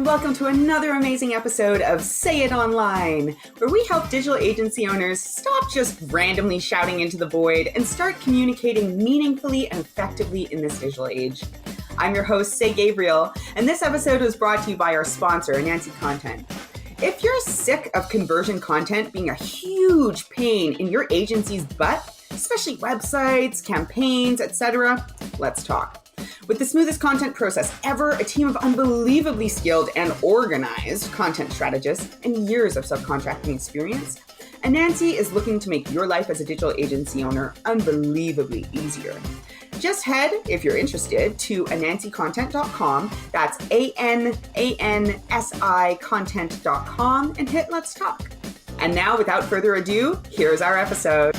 welcome to another amazing episode of Say It Online, where we help digital agency owners stop just randomly shouting into the void and start communicating meaningfully and effectively in this digital age. I'm your host, Say Gabriel, and this episode was brought to you by our sponsor, Nancy Content. If you're sick of conversion content being a huge pain in your agency's butt, especially websites, campaigns, etc., let's talk. With the smoothest content process ever, a team of unbelievably skilled and organized content strategists, and years of subcontracting experience, Anansi is looking to make your life as a digital agency owner unbelievably easier. Just head, if you're interested, to anansicontent.com, that's ANANSI content.com, and hit Let's Talk. And now, without further ado, here's our episode.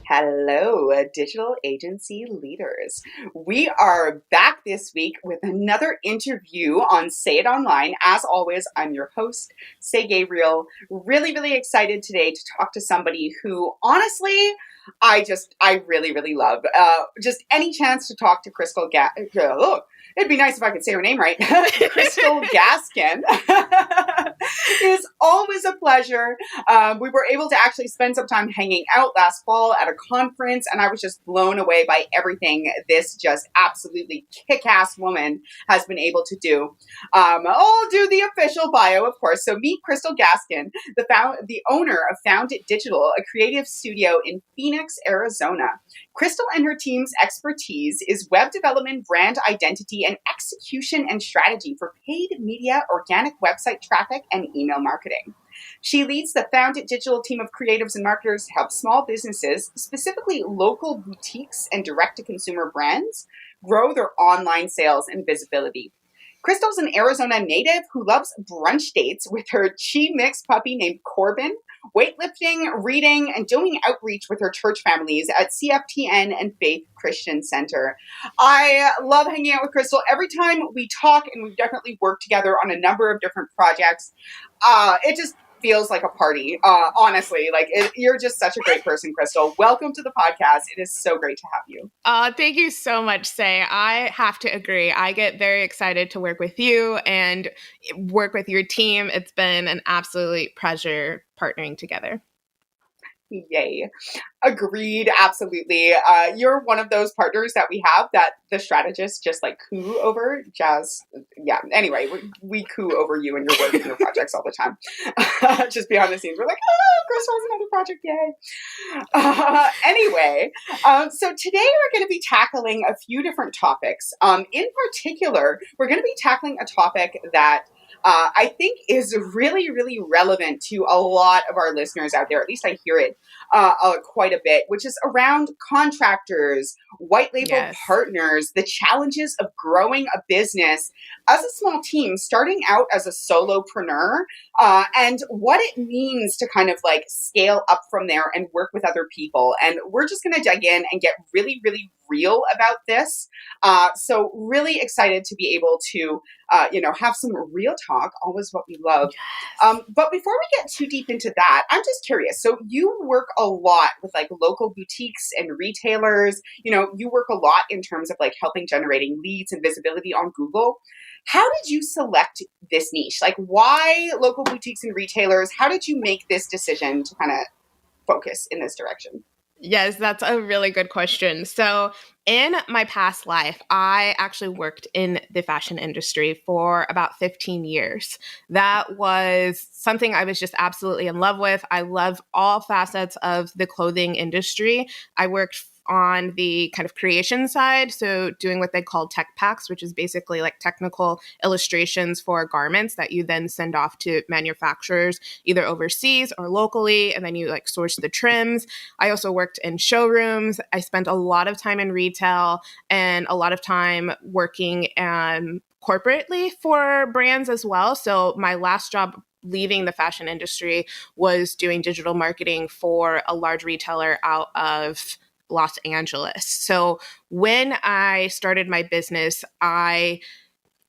Hello, digital agency leaders. We are back this week with another interview on Say It Online. As always, I'm your host, Say Gabriel. Really excited today to talk to somebody who, honestly, I really love. Just any chance to talk to Crystal Gaskin. It'd be nice if I could say her name right. Crystal Gaskin is always a pleasure. We were able to actually spend some time hanging out last fall at a conference, and I was just blown away by everything this just absolutely kick-ass woman has been able to do. I'll do the official bio, of course. So meet Crystal Gaskin, the owner of Found It Digital, a creative studio in Phoenix, Arizona. Crystal and her team's expertise is web development, brand identity, and execution and strategy for paid media, organic website traffic, and email marketing. She leads the Found It Digital team of creatives and marketers to help small businesses, specifically local boutiques and direct-to-consumer brands, grow their online sales and visibility. Crystal's an Arizona native who loves brunch dates with her Chi Mix puppy named Corbin, weightlifting, reading, and doing outreach with her church families at CFTN and Faith Christian Center. I love hanging out with Crystal. Every time we talk, and we've definitely worked together on a number of different projects, it just feels like a party. Honestly, you're just such a great person, Crystal. Welcome to the podcast. It is so great to have you. Thank you so much, Say. I have to agree. I get very excited to work with you and work with your team. It's been an absolute pleasure partnering together. Yay. Agreed. Absolutely. You're one of those partners that we have that the strategists just coo over. Yeah. Anyway, we coo over you and your work and your projects all the time. Just behind the scenes, we're like, Crystal has another project. Yay. Anyway, so today we're going to be tackling a few different topics. In particular, we're going to be tackling a topic that I think is really relevant to a lot of our listeners out there. At least I hear it quite a bit, which is around contractors, white label partners, the challenges of growing a business as a small team, starting out as a solopreneur, and what it means to kind of scale up from there and work with other people. And we're just going to dig in and get really real about this. So really excited to be able to, have some real talk, always what we love. Yes. But before we get too deep into that, I'm just curious. So you work a lot with local boutiques and retailers. You work a lot in terms of helping generating leads and visibility on Google. How did you select this niche? Why local boutiques and retailers? How did you make this decision to kind of focus in this direction? Yes, that's a really good question. So in my past life, I actually worked in the fashion industry for about 15 years. That was something I was just absolutely in love with. I love all facets of the clothing industry. I worked on the kind of creation side, so doing what they call tech packs, which is basically technical illustrations for garments that you then send off to manufacturers either overseas or locally, and then you source the trims. I also worked in showrooms. I spent a lot of time in retail and a lot of time working corporately for brands as well. So my last job leaving the fashion industry was doing digital marketing for a large retailer out of Los Angeles. So when I started my business, I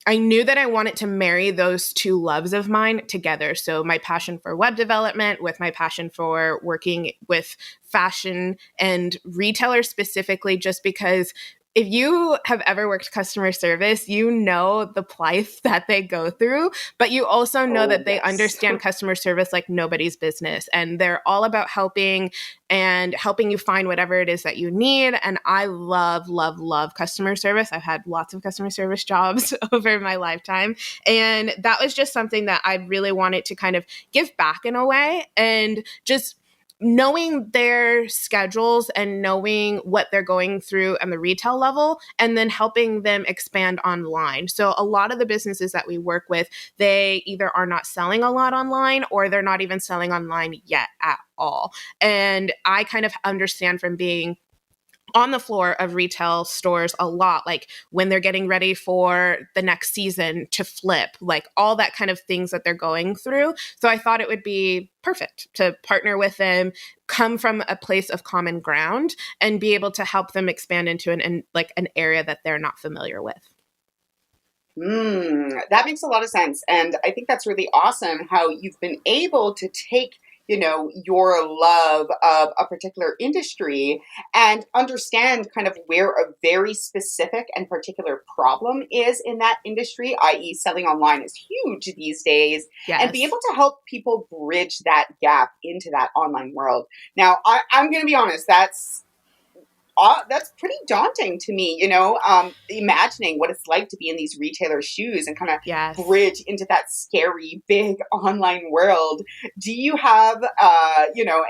knew that I wanted to marry those two loves of mine together. So my passion for web development with my passion for working with fashion and retailers specifically, just because if you have ever worked customer service, you know the plight that they go through, but you also know Oh, that they yes. understand customer service like nobody's business. And they're all about helping and helping you find whatever it is that you need. And I love, love, love customer service. I've had lots of customer service jobs over my lifetime. And that was just something that I really wanted to kind of give back in a way, and just knowing their schedules and knowing what they're going through on the retail level, and then helping them expand online. So a lot of the businesses that we work with, they either are not selling a lot online, or they're not even selling online yet at all. And I kind of understand from being on the floor of retail stores a lot, like when they're getting ready for the next season to flip, like all that kind of things that they're going through. So I thought it would be perfect to partner with them, come from a place of common ground, and be able to help them expand into an area that they're not familiar with. That makes a lot of sense. And I think that's really awesome how you've been able to take, your love of a particular industry and understand kind of where a very specific and particular problem is in that industry, i.e., selling online is huge these days, and be able Yes. to help people bridge that gap into that online world. Now, I'm going to be honest, that's pretty daunting to me, imagining what it's like to be in these retailers' shoes and kind of Yes. bridge into that scary, big online world. Do you have,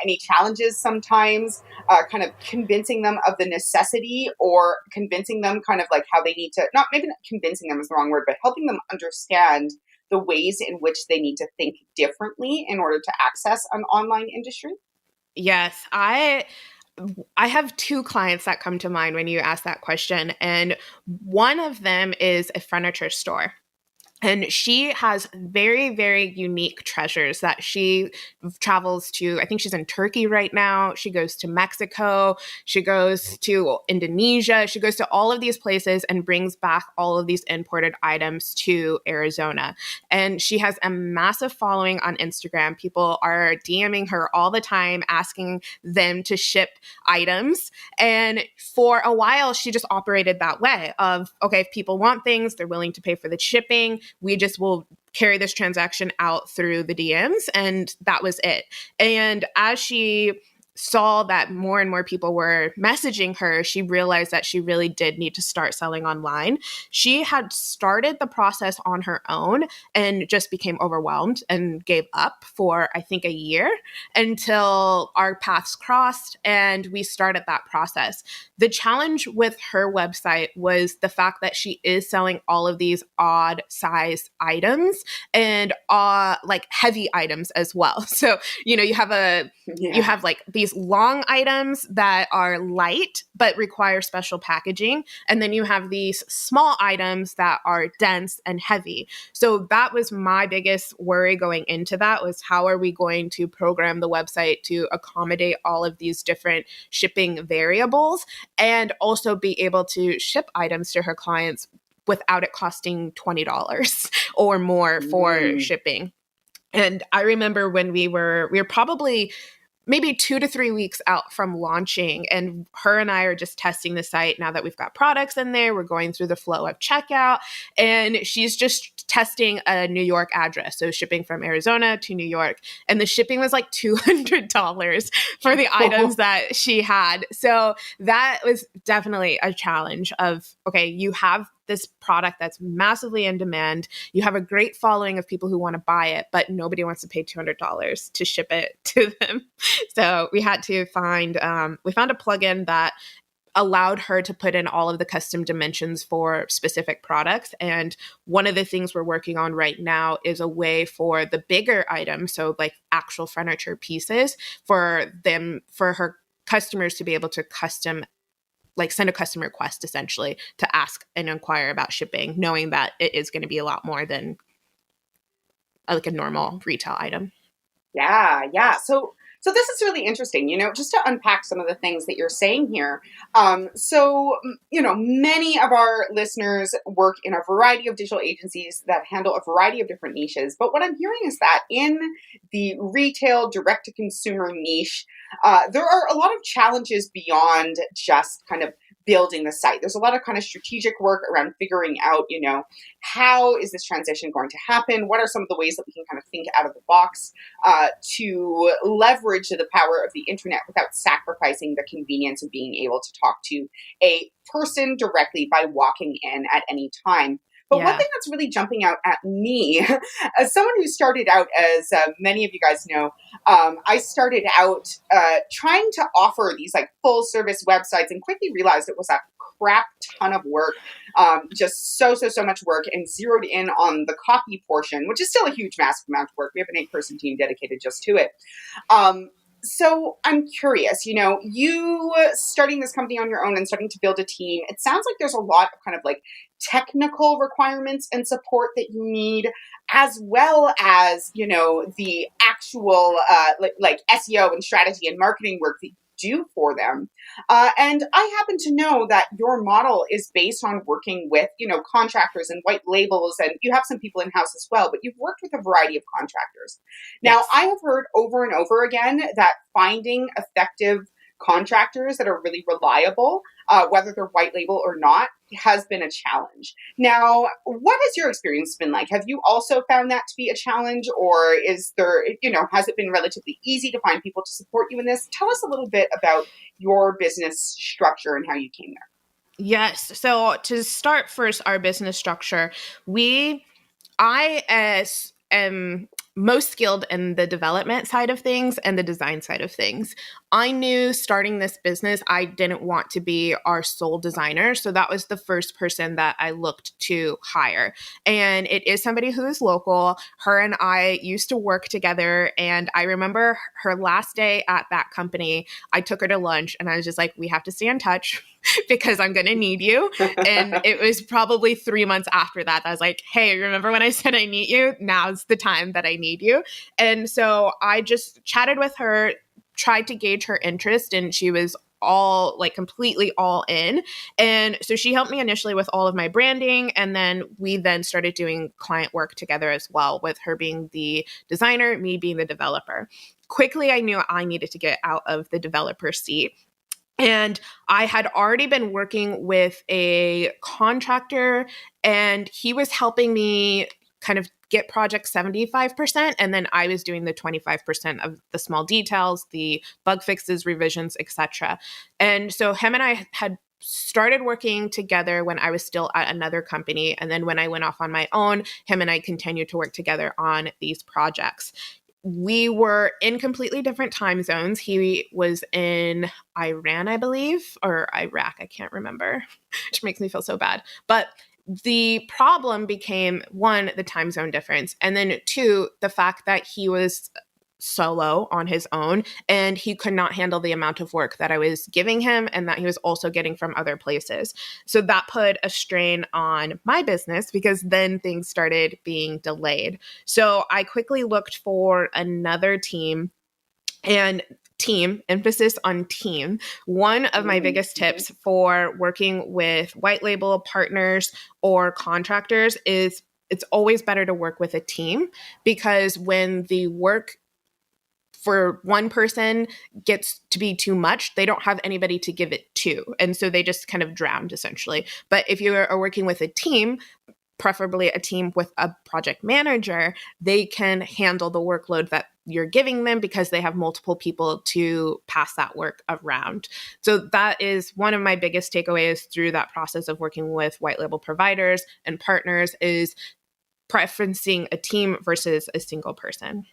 any challenges sometimes, kind of convincing them of the necessity, or convincing them kind of like how they need to, not maybe not convincing them is the wrong word, but helping them understand the ways in which they need to think differently in order to access an online industry? Yes. I have two clients that come to mind when you ask that question. And one of them is a furniture store. And she has very, very unique treasures that she travels to. I think she's in Turkey right now. She goes to Mexico. She goes to Indonesia. She goes to all of these places and brings back all of these imported items to Arizona. And she has a massive following on Instagram. People are DMing her all the time, asking them to ship items. And for a while, she just operated that way of, okay, if people want things, they're willing to pay for the shipping. We just will carry this transaction out through the DMs. And that was it. And as she saw that more and more people were messaging her, she realized that she really did need to start selling online. She had started the process on her own and just became overwhelmed and gave up for, I think, a year until our paths crossed and we started that process. The challenge with her website was the fact that she is selling all of these odd size items and like heavy items as well. So, you Yeah. have like these long items that are light but require special packaging. And then you have these small items that are dense and heavy. So that was my biggest worry going into that, was how are we going to program the website to accommodate all of these different shipping variables and also be able to ship items to her clients without it costing $20 or more for Mm. shipping. And I remember when we were probably maybe 2 to 3 weeks out from launching, and her and I are just testing the site now that we've got products in there. We're going through the flow of checkout, and she's just testing a New York address, so shipping from Arizona to New York, and the shipping was like $200 for the items that she had. So that was definitely a challenge of, okay, you have this product that's massively in demand. You have a great following of people who want to buy it, but nobody wants to pay $200 to ship it to them. So we had to we found a plugin that allowed her to put in all of the custom dimensions for specific products. And one of the things we're working on right now is a way for the bigger items, so like actual furniture pieces, for her customers to be able to send a custom request essentially to ask and inquire about shipping, knowing that it is going to be a lot more than like a normal retail item. Yeah. So this is really interesting, just to unpack some of the things that you're saying here. Many of our listeners work in a variety of digital agencies that handle a variety of different niches. But what I'm hearing is that in the retail direct to consumer niche, there are a lot of challenges beyond just kind of building the site. There's a lot of kind of strategic work around figuring out, how is this transition going to happen? What are some of the ways that we can kind of think out of the box to leverage the power of the internet without sacrificing the convenience of being able to talk to a person directly by walking in at any time. But one thing that's really jumping out at me, as someone who started out, as many of you guys know, I started out trying to offer these like full service websites and quickly realized it was a crap ton of work, just so much work, and zeroed in on the copy portion, which is still a huge, massive amount of work. We have an 8-person team dedicated just to it. So I'm curious, you starting this company on your own and starting to build a team, it sounds like there's a lot of kind of like technical requirements and support that you need, as well as, the actual like SEO and strategy and marketing work that you do for them. And I happen to know that your model is based on working with, contractors and white labels, and you have some people in-house as well, but you've worked with a variety of contractors. Now, yes. I have heard over and over again that finding effective contractors that are really reliable, whether they're white label or not, has been a challenge. Now, what has your experience been like? Have you also found that to be a challenge, or is there, has it been relatively easy to find people to support you in this? Tell us a little bit about your business structure and how you came there. Yes. So to start first, our business structure, I am most skilled in the development side of things and the design side of things. I knew starting this business, I didn't want to be our sole designer. So that was the first person that I looked to hire. And it is somebody who is local. Her and I used to work together. And I remember her last day at that company, I took her to lunch and I was just like, we have to stay in touch because I'm going to need you. And it was probably 3 months after that I was like, hey, remember when I said I need you? Now's the time that I need you. And so I just chatted with her, tried to gauge her interest, and she was completely all in. And so she helped me initially with all of my branding. And then we then started doing client work together as well, with her being the designer, me being the developer. Quickly, I knew I needed to get out of the developer seat. And I had already been working with a contractor, and he was helping me kind of get project 75%. And then I was doing the 25% of the small details, the bug fixes, revisions, etc. And so him and I had started working together when I was still at another company. And then when I went off on my own, him and I continued to work together on these projects. We were in completely different time zones. He was in Iran, I believe, or Iraq. I can't remember, which makes me feel so bad. But the problem became, one, the time zone difference, and then two, the fact that he was solo on his own and he could not handle the amount of work that I was giving him and that he was also getting from other places. So that put a strain on my business because then things started being delayed. So I quickly looked for another team, and team, emphasis on team. One of my biggest tips for working with white label partners or contractors is it's always better to work with a team, because when the work for one person gets to be too much, they don't have anybody to give it to. And so they just kind of drowned essentially. But if you are working with a team, preferably a team with a project manager, they can handle the workload that you're giving them because they have multiple people to pass that work around. So that is one of my biggest takeaways through that process of working with white label providers and partners, is preferencing a team versus a single person.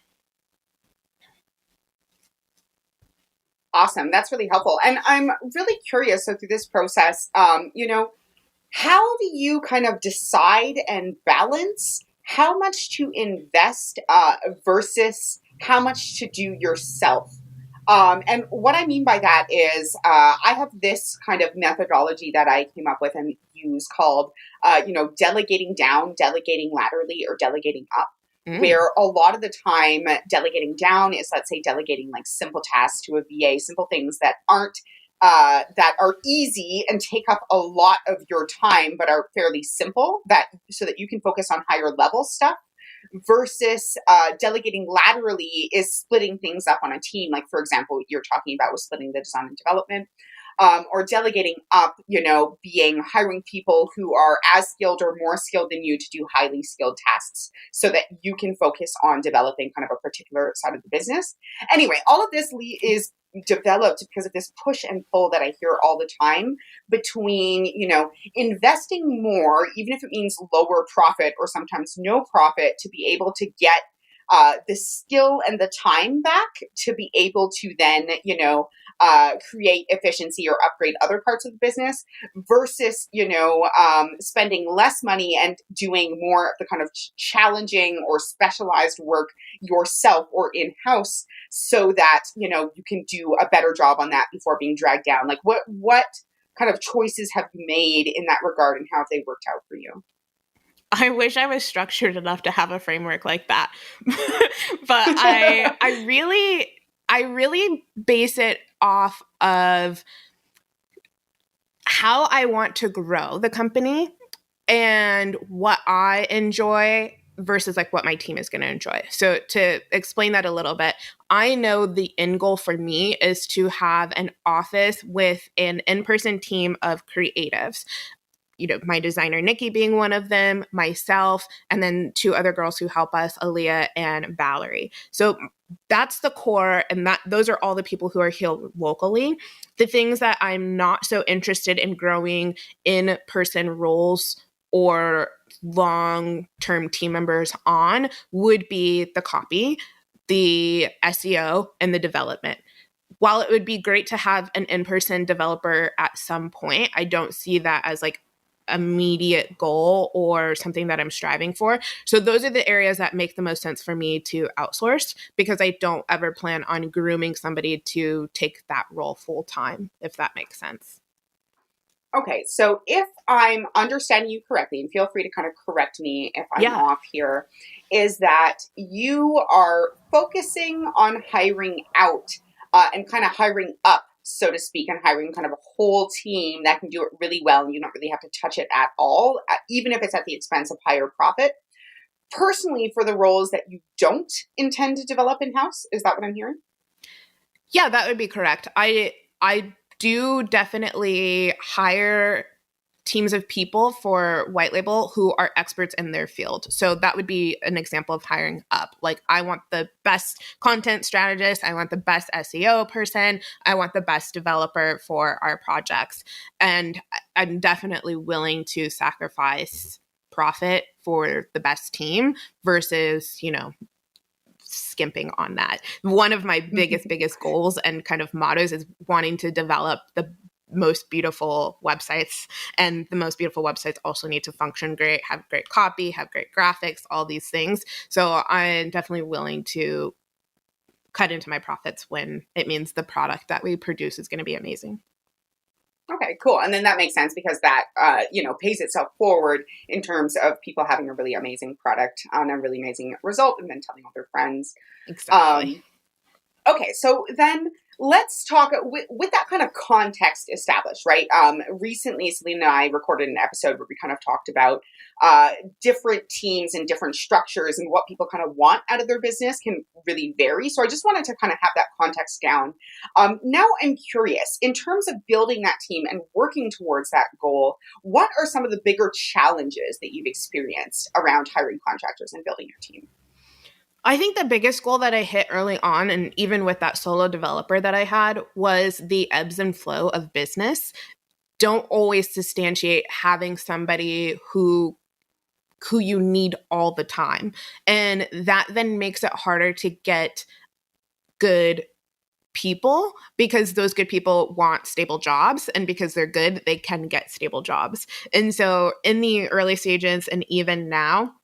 Awesome. That's really helpful. And I'm really curious. So through this process, how do you kind of decide and balance how much to invest versus how much to do yourself? And what I mean by that is I have this kind of methodology that I came up with and use called, delegating down, delegating laterally, or delegating up. Where a lot of the time delegating down is, let's say, delegating like simple tasks to a VA, simple things that aren't that are easy and take up a lot of your time, but are fairly simple, so that you can focus on higher level stuff. Versus delegating laterally is splitting things up on a team. Like, for example, what you're talking about was splitting the design and development. or delegating up, being hiring people who are as skilled or more skilled than you to do highly skilled tasks so that you can focus on developing kind of a particular side of the business. Anyway, all of this is developed because of this push and pull that I hear all the time between, investing more, even if it means lower profit or sometimes no profit, to be able to get the skill and the time back to be able to then, create efficiency or upgrade other parts of the business versus, spending less money and doing more of the kind of challenging or specialized work yourself or in-house so that, you can do a better job on that before being dragged down. Like what kind of choices have you made in that regard and how have they worked out for you? I wish I was structured enough to have a framework like that. But I really base it off of how I want to grow the company and what I enjoy versus like what my team is going to enjoy. So to explain that a little bit, I know the end goal for me is to have an office with an in-person team of creatives. My designer, Nikki, being one of them, myself, and then two other girls who help us, Aaliyah and Valerie. So that's the core, and those are all the people who are here locally. The things that I'm not so interested in growing in-person roles or long-term team members on would be the copy, the SEO, and the development. While it would be great to have an in-person developer at some point, I don't see that as like immediate goal or something that I'm striving for. So those are the areas that make the most sense for me to outsource because I don't ever plan on grooming somebody to take that role full time, if that makes sense. Okay, so if I'm understanding you correctly, and feel free to kind of correct me if I'm off here, is that you are focusing on hiring out and kind of hiring up, so to speak, and hiring kind of a whole team that can do it really well and you don't really have to touch it at all, even if it's at the expense of higher profit. Personally, for the roles that you don't intend to develop in-house, is that what I'm hearing? Yeah, that would be correct. I do definitely hire teams of people for white label who are experts in their field. So that would be an example of hiring up. Like I want the best content strategist. I want the best SEO person. I want the best developer for our projects. And I'm definitely willing to sacrifice profit for the best team versus, skimping on that. One of my biggest goals and kind of mottos is wanting to develop the most beautiful websites, and the most beautiful websites also need to function great, have great copy, have great graphics, all these things. So I'm definitely willing to cut into my profits when it means the product that we produce is going to be amazing. Okay, cool. And then that makes sense because that, pays itself forward in terms of people having a really amazing product and a really amazing result and then telling all their friends. Exactly. Okay, so then let's talk with that kind of context established, right? Recently, Selena and I recorded an episode where we kind of talked about different teams and different structures and what people kind of want out of their business can really vary. So I just wanted to kind of have that context down. Now I'm curious, in terms of building that team and working towards that goal, what are some of the bigger challenges that you've experienced around hiring contractors and building your team? I think the biggest goal that I hit early on, and even with that solo developer that I had, was the ebbs and flow of business. Don't always substantiate having somebody who you need all the time. And that then makes it harder to get good people because those good people want stable jobs, and because they're good, they can get stable jobs. And so in the early stages and even now,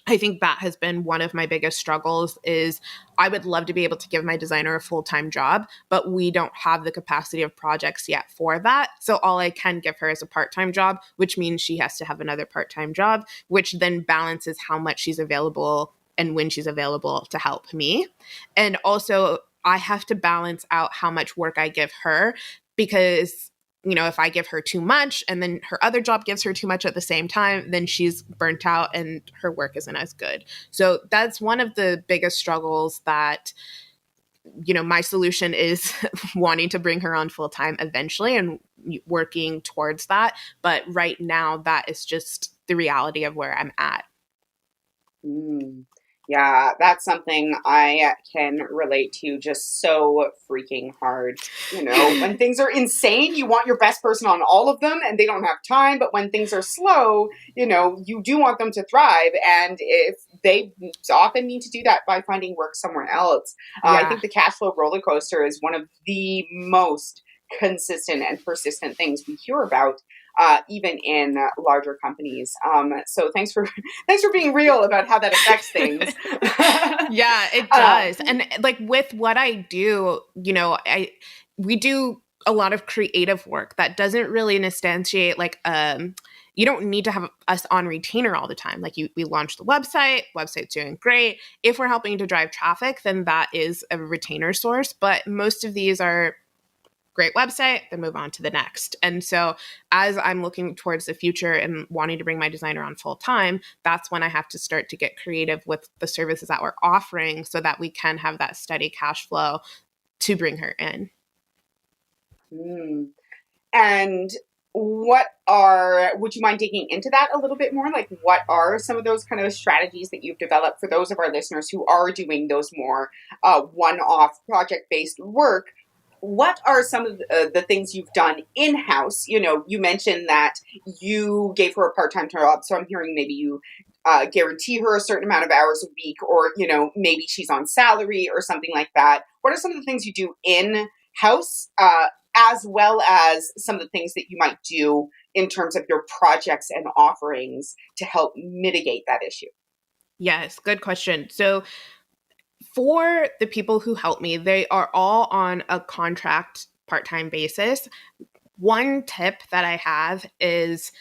I think that has been one of my biggest struggles is I would love to be able to give my designer a full-time job, but we don't have the capacity of projects yet for that. So all I can give her is a part-time job, which means she has to have another part-time job, which then balances how much she's available and when she's available to help me. And also I have to balance out how much work I give her because if I give her too much and then her other job gives her too much at the same time, then she's burnt out and her work isn't as good. So that's one of the biggest struggles that my solution is wanting to bring her on full time eventually and working towards that. But right now, that is just the reality of where I'm at. Mm. Yeah, that's something I can relate to just so freaking hard. When things are insane, you want your best person on all of them and they don't have time. But when things are slow, you do want them to thrive. And if they often need to do that by finding work somewhere else, I Yeah. think the cash flow roller coaster is one of the most consistent and persistent things we hear about. Even in larger companies. So thanks for being real about how that affects things. Yeah, it does. And like with what I do, we do a lot of creative work that doesn't really instantiate like you don't need to have us on retainer all the time. Like we launched the website's doing great. If we're helping to drive traffic, then that is a retainer source. But most of these are great website, then move on to the next. And so as I'm looking towards the future and wanting to bring my designer on full time, that's when I have to start to get creative with the services that we're offering so that we can have that steady cash flow to bring her in. And would you mind digging into that a little bit more? Like, what are some of those kind of strategies that you've developed for those of our listeners who are doing those more one-off project-based work? What are some of the things you've done in-house? You mentioned that you gave her a part-time job, so I'm hearing maybe you guarantee her a certain amount of hours a week, or, maybe she's on salary or something like that. What are some of the things you do in-house, as well as some of the things that you might do in terms of your projects and offerings to help mitigate that issue? Yes, good question. So for the people who help me, they are all on a contract part-time basis. One tip that I have is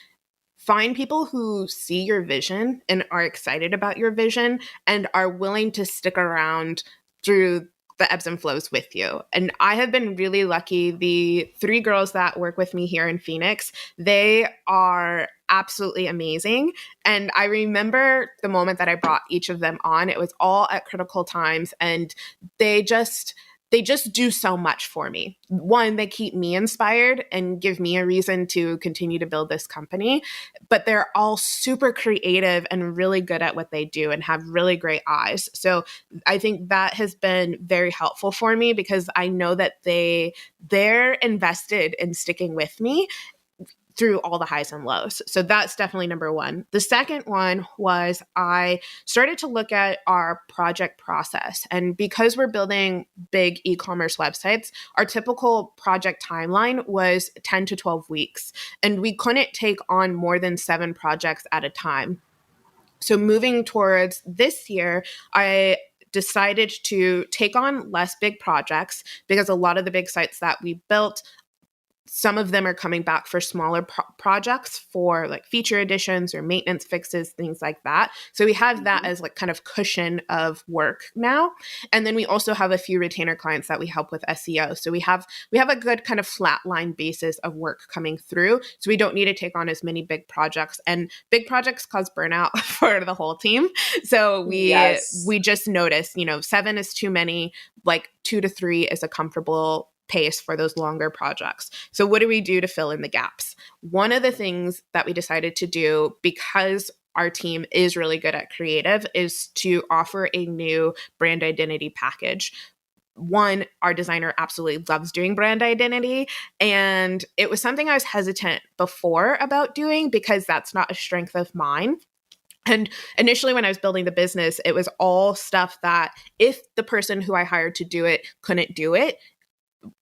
find people who see your vision and are excited about your vision and are willing to stick around through the ebbs and flows with you. And I have been really lucky. The 3 girls that work with me here in Phoenix, they are absolutely amazing. And I remember the moment that I brought each of them on. It was all at critical times, and they just do so much for me. One, they keep me inspired and give me a reason to continue to build this company, but they're all super creative and really good at what they do and have really great eyes. So I think that has been very helpful for me because I know that they're invested in sticking with me through all the highs and lows. So that's definitely number one. The second one was I started to look at our project process. And because we're building big e-commerce websites, our typical project timeline was 10 to 12 weeks. And we couldn't take on more than 7 projects at a time. So moving towards this year, I decided to take on less big projects because a lot of the big sites that we built, some of them are coming back for smaller projects for like feature additions or maintenance fixes, things like that. So we have that as like kind of cushion of work now. And then we also have a few retainer clients that we help with SEO. So we have a good kind of flatline basis of work coming through. So we don't need to take on as many big projects, and big projects cause burnout for the whole team. So we just noticed, 7 is too many, like 2 to 3 is a comfortable pace for those longer projects. So what do we do to fill in the gaps? One of the things that we decided to do, because our team is really good at creative, is to offer a new brand identity package. One, our designer absolutely loves doing brand identity. And it was something I was hesitant before about doing because that's not a strength of mine. And initially, when I was building the business, it was all stuff that if the person who I hired to do it couldn't do it,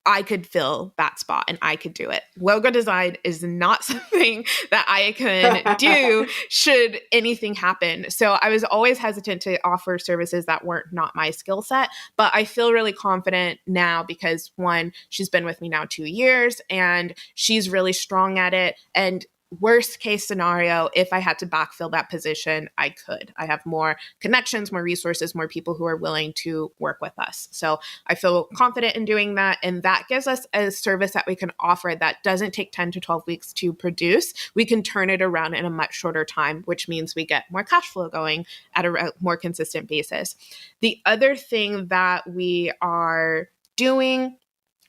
I could fill that spot and I could do it. Logo design is not something that I can do should anything happen. So I was always hesitant to offer services that weren't not my skill set, but I feel really confident now because one, she's been with me now 2 years and she's really strong at it. And worst case scenario, if I had to backfill that position, I could. I have more connections, more resources, more people who are willing to work with us. So I feel confident in doing that. And that gives us a service that we can offer that doesn't take 10 to 12 weeks to produce. We can turn it around in a much shorter time, which means we get more cash flow going at a more consistent basis. The other thing that we are doing,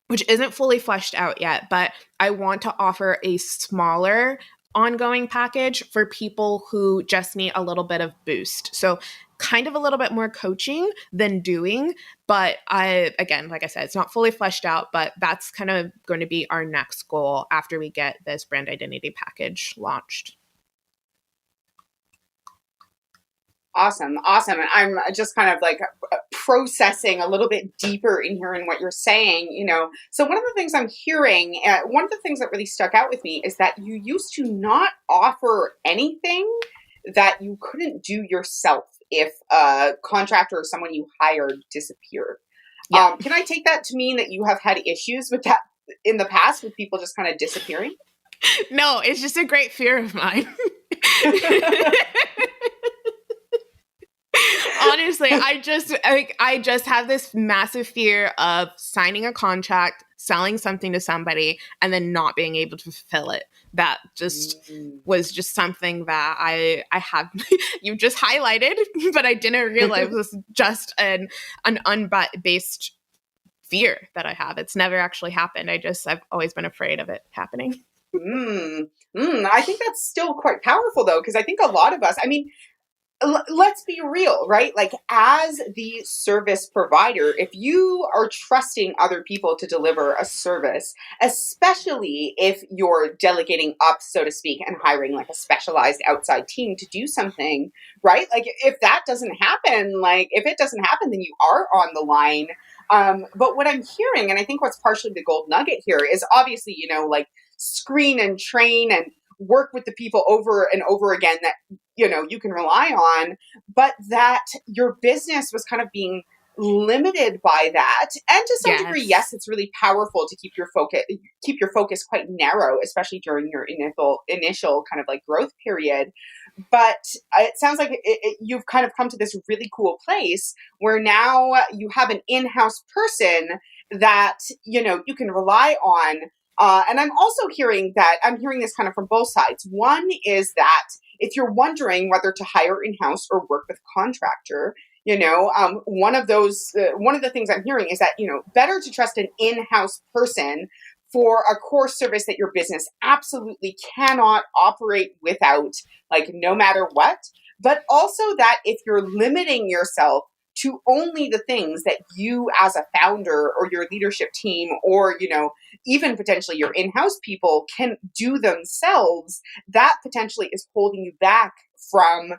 which isn't fully fleshed out yet, but I want to offer a smaller ongoing package for people who just need a little bit of boost. So kind of a little bit more coaching than doing, but again, like I said, it's not fully fleshed out, but that's kind of going to be our next goal after we get this brand identity package launched. Awesome. And I'm just kind of like processing a little bit deeper in here in what you're saying, So one of the things I'm hearing, one of the things that really stuck out with me is that you used to not offer anything that you couldn't do yourself if a contractor or someone you hired disappeared. Yeah. Can I take that to mean that you have had issues with that in the past with people just kind of disappearing? No, it's just a great fear of mine. Honestly, I just have this massive fear of signing a contract, selling something to somebody, and then not being able to fulfill it. That just was just something that I have you just highlighted, but I didn't realize was just an unbased fear that I have. It's never actually happened. I've always been afraid of it happening. I think that's still quite powerful though, because I think a lot of us, let's be real, right? Like as the service provider, if you are trusting other people to deliver a service, especially if you're delegating up, so to speak, and hiring like a specialized outside team to do something, right? Like if that doesn't happen, then you are on the line. But what I'm hearing, and I think what's partially the gold nugget here is obviously, like screen and train and work with the people over and over again that you can rely on, but that your business was kind of being limited by that. And to some degree, yes, it's really powerful to keep your focus quite narrow, especially during your initial kind of like growth period. But it sounds like you've kind of come to this really cool place where now you have an in-house person that you can rely on. And I'm also hearing this kind of from both sides. One is that if you're wondering whether to hire in-house or work with a contractor, one of the things I'm hearing is that, better to trust an in-house person for a core service that your business absolutely cannot operate without, like no matter what. But also that if you're limiting yourself to only the things that you as a founder or your leadership team or, even potentially your in-house people can do themselves, that potentially is holding you back from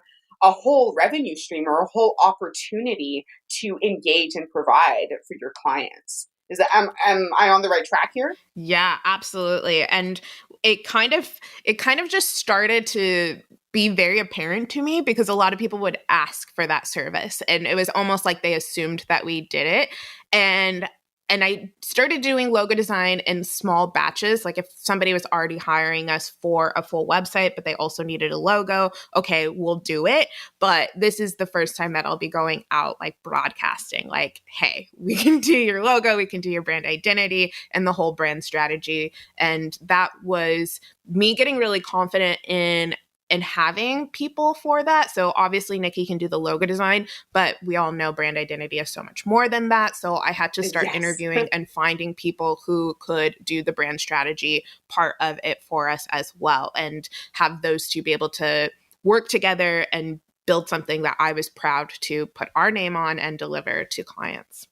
a whole revenue stream or a whole opportunity to engage and provide for your clients. Am I on the right track here? Yeah, absolutely. And it kind of just started to be very apparent to me because a lot of people would ask for that service and it was almost like they assumed that we did it. And I started doing logo design in small batches. Like if somebody was already hiring us for a full website, but they also needed a logo, okay, we'll do it. But this is the first time that I'll be going out like broadcasting, like, hey, we can do your logo, we can do your brand identity and the whole brand strategy. And that was me getting really confident in having people for that. So obviously Nikki can do the logo design, but we all know brand identity is so much more than that. So I had to start interviewing and finding people who could do the brand strategy part of it for us as well and have those two be able to work together and build something that I was proud to put our name on and deliver to clients.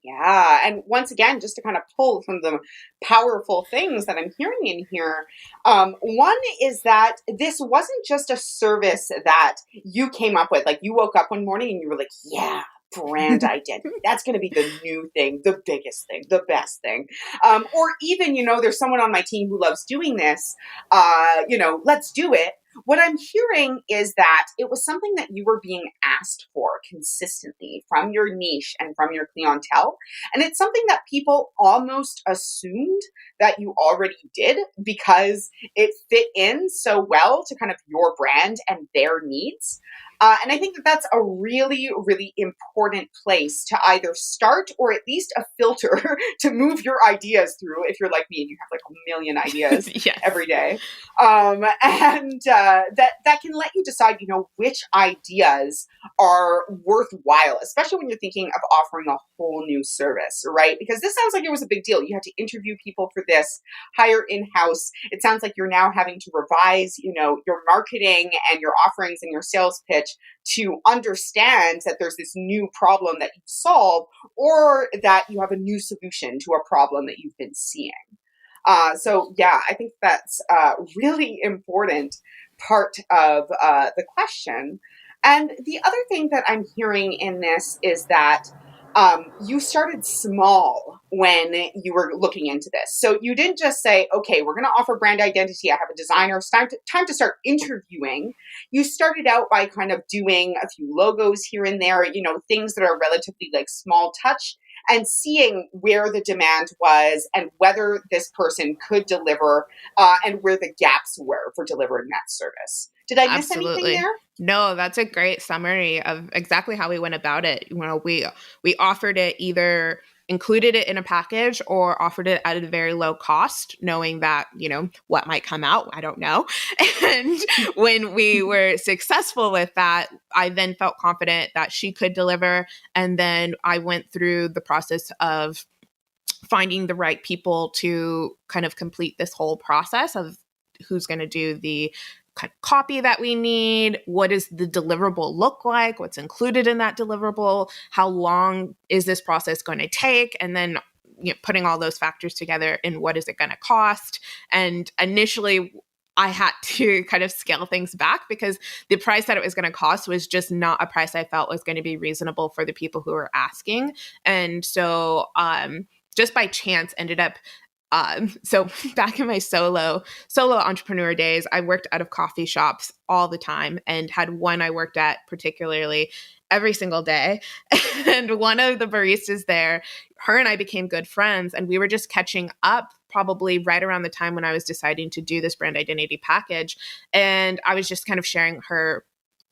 Yeah. And once again, just to kind of pull from the powerful things that I'm hearing in here, one is that this wasn't just a service that you came up with. Like you woke up one morning and you were like, yeah, brand identity. That's going to be the new thing, the biggest thing, the best thing. Or even, there's someone on my team who loves doing this, let's do it. what I'm hearing is that it was something that you were being asked for consistently from your niche and from your clientele. And it's something that people almost assumed that you already did because it fit in so well to kind of your brand and their needs. And I think that that's a really, really important place to either start or at least a filter to move your ideas through if you're like me and you have like a million ideas Yes. every day. And that can let you decide, which ideas are worthwhile, especially when you're thinking of offering a whole new service, right? Because this sounds like it was a big deal. You had to interview people for this, hire in-house. It sounds like you're now having to revise, your marketing and your offerings and your sales pitch to understand that there's this new problem that you've solved or that you have a new solution to a problem that you've been seeing. So yeah, I think that's a really important part of the question. And the other thing that I'm hearing in this is that you started small when you were looking into this. So you didn't just say, okay, we're going to offer brand identity. I have a designer. It's time to start interviewing. You started out by kind of doing a few logos here and there, things that are relatively like small touch and seeing where the demand was and whether this person could deliver and where the gaps were for delivering that service. Did I miss anything there? No, that's a great summary of exactly how we went about it. We offered it, either included it in a package or offered it at a very low cost, knowing that, what might come out, I don't know. And when we were successful with that, I then felt confident that she could deliver. And then I went through the process of finding the right people to kind of complete this whole process of who's going to do the kind of copy that we need, what does the deliverable look like, what's included in that deliverable, how long is this process going to take, and then putting all those factors together in what is it going to cost. And initially I had to kind of scale things back because the price that it was going to cost was just not a price I felt was going to be reasonable for the people who were asking. And so just by chance ended up so back in my solo entrepreneur days, I worked out of coffee shops all the time and had one I worked at particularly every single day. And one of the baristas there, her and I became good friends, and we were just catching up probably right around the time when I was deciding to do this brand identity package. And I was just kind of sharing her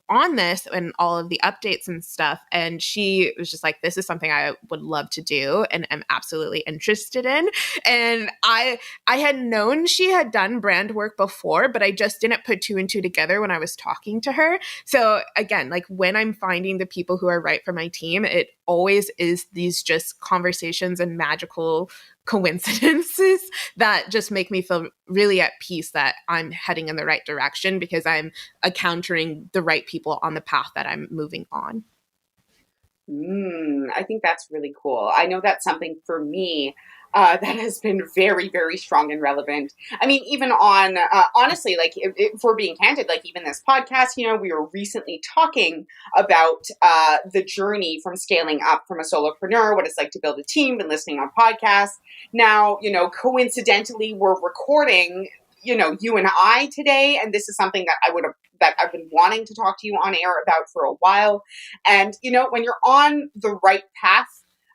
on this and all of the updates and stuff. And she was just like, this is something I would love to do and am absolutely interested in. And I had known she had done brand work before, but I just didn't put two and two together when I was talking to her. So again, like when I'm finding the people who are right for my team, it always is these just conversations and magical coincidences that just make me feel really at peace that I'm heading in the right direction because I'm encountering the right people on the path that I'm moving on. I think that's really cool. I know that's something for me that has been very, very strong and relevant. I mean, even on, honestly, like if we're being candid, like even this podcast, we were recently talking about the journey from scaling up from a solopreneur, what it's like to build a team and listening on podcasts. Now, coincidentally, we're recording you and I today, and this is something that I've been wanting to talk to you on air about for a while. And, when you're on the right path,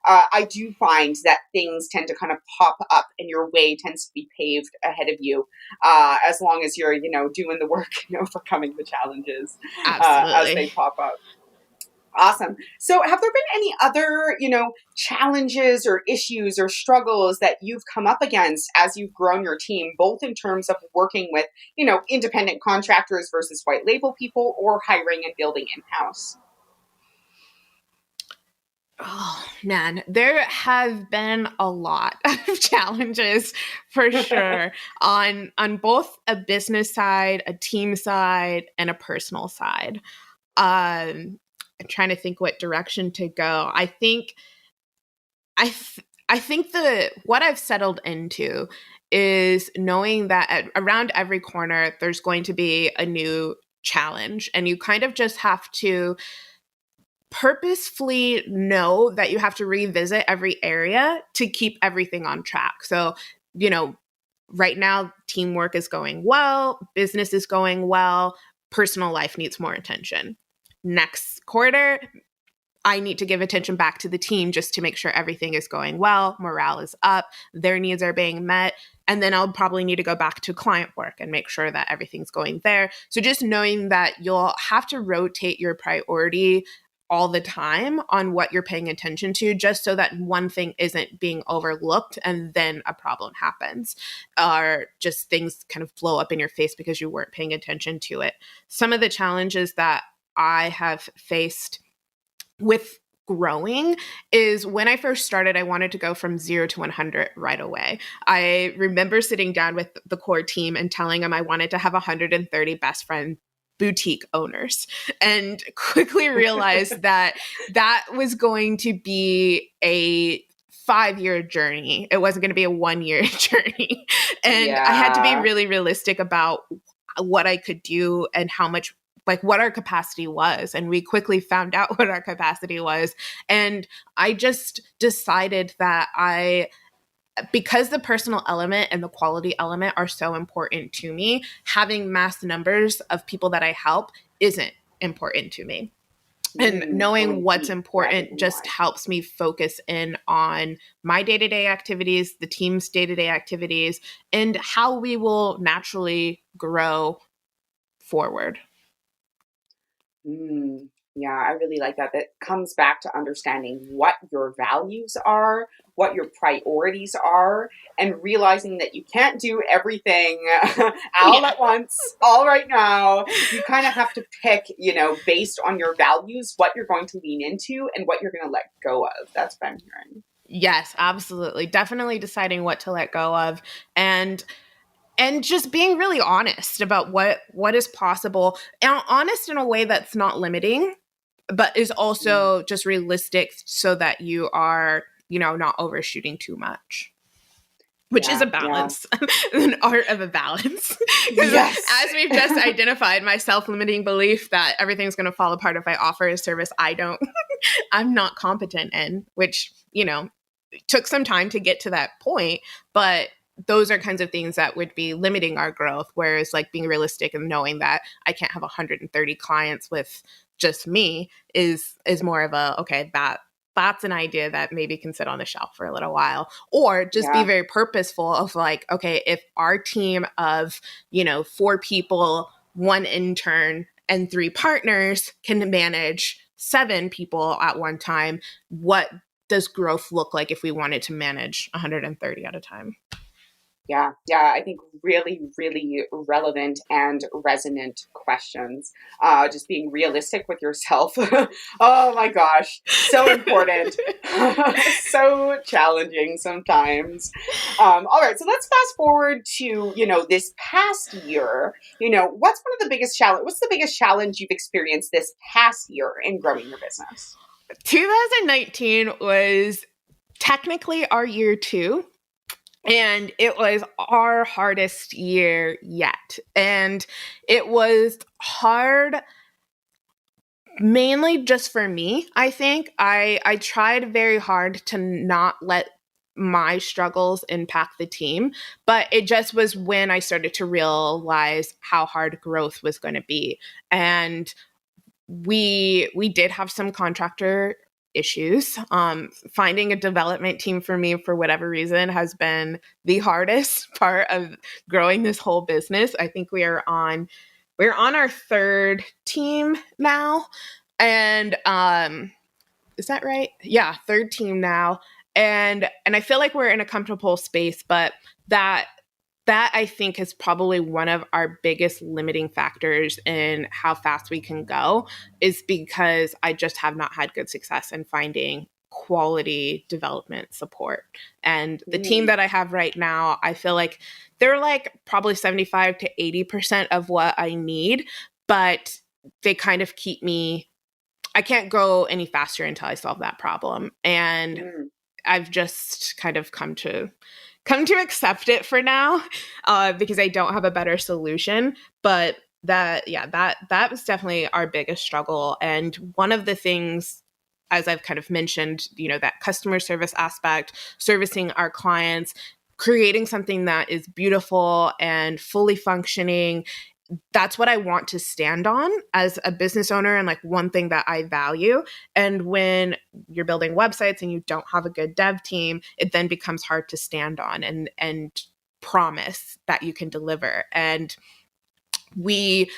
I do find that things tend to kind of pop up and your way tends to be paved ahead of you, as long as you're, doing the work, overcoming the challenges as they pop up. Awesome. So have there been any other, challenges or issues or struggles that you've come up against as you've grown your team, both in terms of working with, independent contractors versus white label people or hiring and building in-house? Oh man, there have been a lot of challenges for sure on both a business side, a team side, and a personal side. I'm trying to think what direction to go. I think what I've settled into is knowing that around every corner there's going to be a new challenge, and you kind of just have to purposefully know that you have to revisit every area to keep everything on track. So, right now, teamwork is going well, business is going well, personal life needs more attention. Next quarter, I need to give attention back to the team just to make sure everything is going well, morale is up, their needs are being met. And then I'll probably need to go back to client work and make sure that everything's going there. So just knowing that you'll have to rotate your priority all the time on what you're paying attention to, just so that one thing isn't being overlooked and then a problem happens, or just things kind of blow up in your face because you weren't paying attention to it. Some of the challenges that I have faced with growing is when I first started, I wanted to go from 0 to 100 right away. I remember sitting down with the core team and telling them I wanted to have 130 best friend boutique owners, and quickly realized that that was going to be a 5-year journey. It wasn't going to be a 1-year journey. And I had to be really realistic about what I could do and how much, like, what our capacity was. And we quickly found out what our capacity was. And I just decided that because the personal element and the quality element are so important to me, having mass numbers of people that I help isn't important to me. And knowing what's important just helps me focus in on my day-to-day activities, the team's day-to-day activities, and how we will naturally grow forward. Yeah, I really like that. That comes back to understanding what your values are, what your priorities are, and realizing that you can't do everything all at once, all right now. You kind of have to pick, based on your values, what you're going to lean into and what you're going to let go of. That's what I'm hearing. Yes, absolutely. Definitely deciding what to let go of, and just being really honest about what is possible, and honest in a way that's not limiting, but is also just realistic, so that you are, not overshooting too much, which is a balance, an art of a balance. Because as we've just identified, my self-limiting belief that everything's going to fall apart if I offer a service I'm not competent in, which, took some time to get to that point, but those are kinds of things that would be limiting our growth. Whereas, like, being realistic and knowing that I can't have 130 clients with just me is more of a, okay, that's an idea that maybe can sit on the shelf for a little while. Or just be very purposeful of, like, okay, if our team of, 4 people, 1 intern, and 3 partners can manage 7 people at one time, what does growth look like if we wanted to manage 130 at a time? Yeah, I think really, really relevant and resonant questions. Just being realistic with yourself. Oh my gosh, so important. So challenging sometimes. All right, so let's fast forward to, this past year. What's one of the biggest challenge? What's the biggest challenge you've experienced this past year in growing your business? 2019 was technically our year 2. And it was our hardest year yet. And it was hard mainly just for me, I think. I tried very hard to not let my struggles impact the team, but it just was when I started to realize how hard growth was going to be. And we did have some contractor issues. Finding a development team for me, for whatever reason, has been the hardest part of growing this whole business. I think we're on our 3rd team now. And is that right? Yeah, 3rd team now. And I feel like we're in a comfortable space, but that I think is probably one of our biggest limiting factors in how fast we can go, is because I just have not had good success in finding quality development support. And the team that I have right now, I feel like they're like probably 75 to 80% of what I need, but they kind of keep me, I can't go any faster until I solve that problem. And I've just kind of come to accept it for now, because I don't have a better solution. But that was definitely our biggest struggle. And one of the things, as I've kind of mentioned, that customer service aspect, servicing our clients, creating something that is beautiful and fully functioning. That's what I want to stand on as a business owner, and like one thing that I value. And when you're building websites and you don't have a good dev team, it then becomes hard to stand on and promise that you can deliver. And we,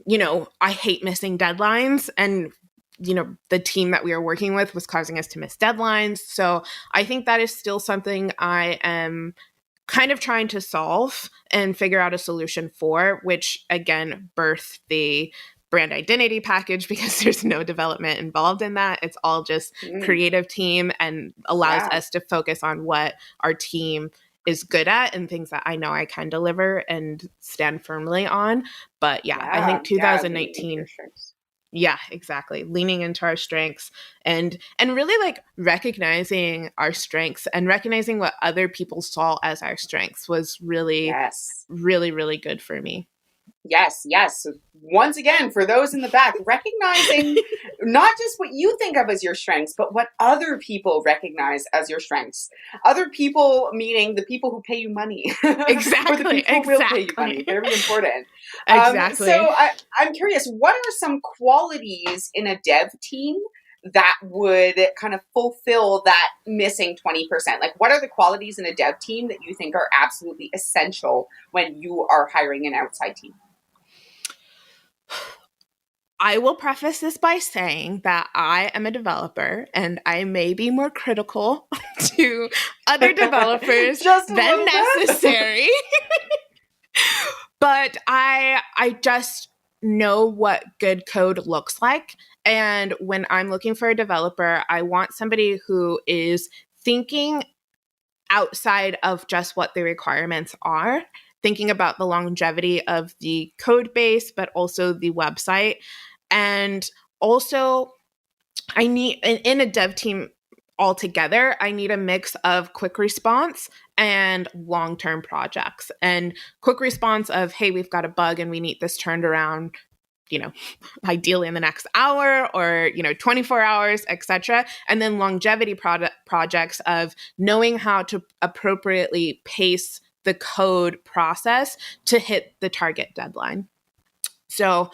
I hate missing deadlines, and the team that we are working with was causing us to miss deadlines. So I think that is still something I am kind of trying to solve and figure out a solution for, which again birthed the brand identity package, because there's no development involved in that. It's all just creative team, and allows us to focus on what our team is good at and things that I know I can deliver and stand firmly on. But I think 2019. Yeah, exactly. Leaning into our strengths and really like recognizing our strengths and recognizing what other people saw as our strengths was really, really, really good for me. Yes. Once again, for those in the back, recognizing not just what you think of as your strengths, but what other people recognize as your strengths. Other people, meaning the people who pay you money. Exactly. Or the people who will pay you money. Very important. Exactly. So I'm curious, what are some qualities in a dev team that would kind of fulfill that missing 20%? Like, what are the qualities in a dev team that you think are absolutely essential when you are hiring an outside team? I will preface this by saying that I am a developer and I may be more critical to other developers than necessary. But I just know what good code looks like. And when I'm looking for a developer, I want somebody who is thinking outside of just what the requirements are, thinking about the longevity of the code base, but also the website. And also, I need, in a dev team altogether, I need a mix of quick response and long-term projects. And quick response of, hey, we've got a bug and we need this turned around, ideally in the next hour or, 24 hours, etc. And then longevity projects of knowing how to appropriately pace the code process to hit the target deadline. So,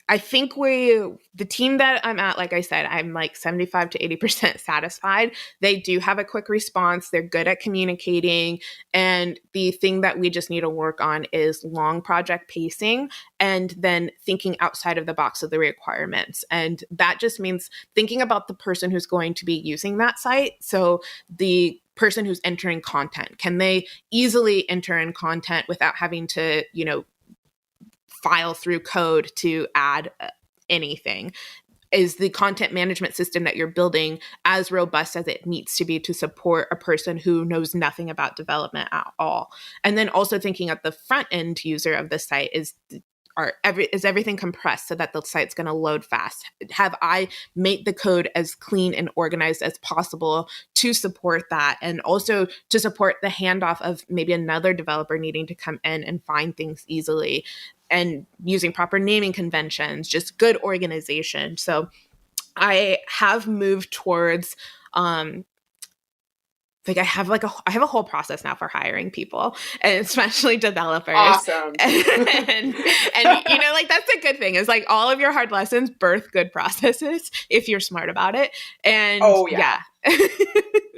I think the team that I'm at, like I said, I'm like 75 to 80% satisfied. They do have a quick response. They're good at communicating. And the thing that we just need to work on is long project pacing and then thinking outside of the box of the requirements. And that just means thinking about the person who's going to be using that site. So the person who's entering content, can they easily enter in content without having to, file through code to add anything? Is the content management system that you're building as robust as it needs to be to support a person who knows nothing about development at all? And then also thinking of the front end user of the site, is everything compressed so that the site's going to load fast? Have I made the code as clean and organized as possible to support that? And also to support the handoff of maybe another developer needing to come in and find things easily, and using proper naming conventions, just good organization. So I have moved towards, I have a whole process now for hiring people, and especially developers. Awesome. and that's a good thing, is like all of your hard lessons birth good processes if you're smart about it. And